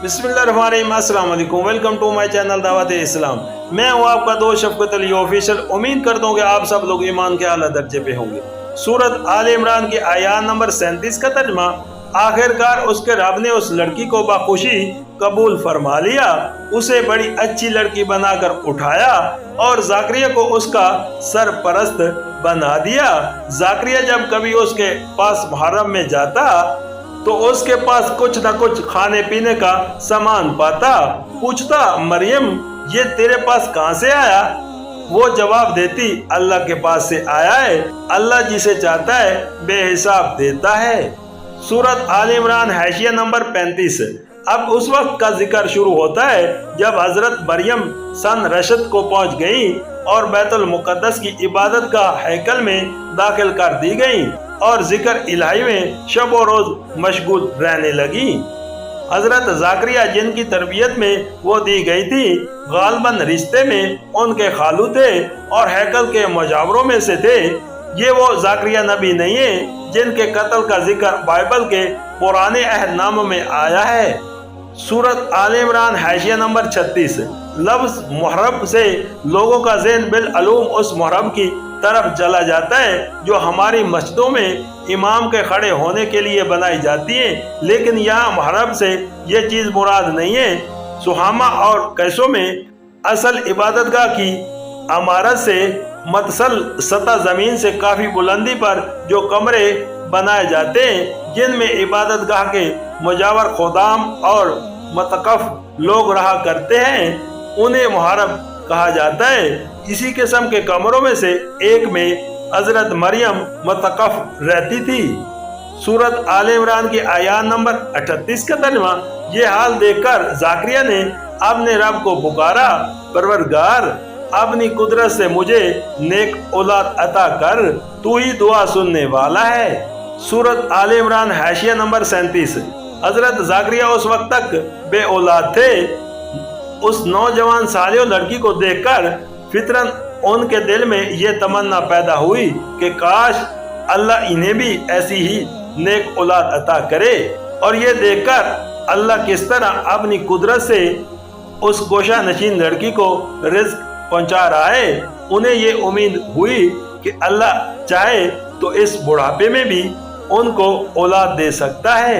बिस्मिल्लाहिर्रहमानिर्रहीम, अस्सलाम वालेकुम। वेलकम टू माय चैनल दावत इस्लाम। मैं हूँ आपका दोस्त शफकत अली ऑफिशियल। उम्मीद करता हूँ कि आप सब लोग ईमान के आला दर्जे पे होंगे। सूरत आल इमरान की आयात नंबर 37 का तर्जमा। आखिरकार उसके रब ने उस लड़की को बखुशी कबूल फरमा लिया, उसे बड़ी अच्छी लड़की बनाकर उठाया और ज़ाकरिया को उसका सरपरस्त बना दिया। ज़ाकरिया जब कभी उसके पास मुहर्रम में जाता तो उसके पास कुछ न कुछ खाने पीने का सामान पाता। पूछता, मरियम ये तेरे पास कहाँ से आया? वो जवाब देती, अल्लाह के पास से आया है, अल्लाह जिसे चाहता है बेहिसाब देता है। सूरत आल इमरान हाशिया नंबर 35। अब उस वक्त का जिक्र शुरू होता है जब हजरत मरियम सन रशद को पहुंच गई और बैतुल मुकद्दस की इबादत का हैकल में दाखिल कर दी गई और जिक्र इलाही में शब और रोज मशगूल रहने लगी। हजरत ज़ाकरिया जिनकी तरबियत में वो दी गई थी, गालबन रिश्ते में उनके खालू थे और हैकल के मुजावरों में से थे। ये वो ज़ाकरिया नबी नहीं है जिनके कत्ल का जिक्र बाइबल के पुराने अहदनामे में आया है। सूरत आल इमरान हाशिया नंबर 36। लफ्ज़ मुहर्रम से लोगों का ज़हन बिलअलूम उस मुहर्रम की तरफ चला जाता है जो हमारी मस्जिदों में इमाम के खड़े होने के लिए बनाई जाती है, लेकिन यहाँ मुहर्रम से ये चीज़ मुराद नहीं है। सुहामा और कैसों में असल इबादतगाह की इमारत से मतसल सतह ज़मीन से काफ़ी बुलंदी पर जो कमरे बनाए जाते हैं जिनमें इबादतगाह के मुजावर खुदाम और मतकफ लोग रहा करते हैं, उन्हें मुहर्रम कहा जाता है। इसी किस्म के कमरों में से एक में हजरत मरियम मतकफ रहती थी। सूरत आल इमरान की आयात नंबर 38 का तर्जुमा। ये हाल देखकर ज़ाकरिया ने अपने रब को पुकारा, परवरगार अपनी कुदरत से मुझे नेक औलाद अता कर, तू ही दुआ सुनने वाला है। सूरत आल इमरान हाशिया नंबर 37। हजरत ज़ाकरिया उस वक्त तक बे औलाद थे। उस नौजवान सालियो लड़की को देखकर फितरन उनके दिल में ये तमन्ना पैदा हुई कि काश अल्लाह इन्हें भी ऐसी ही नेक औलाद अता करे। और ये देखकर अल्लाह किस तरह अपनी कुदरत से उस गोशा नशीन लड़की को रिज़्क पहुंचा रहा है, उन्हें ये उम्मीद हुई कि अल्लाह चाहे तो इस बुढ़ापे में भी उनको औलाद दे सकता है।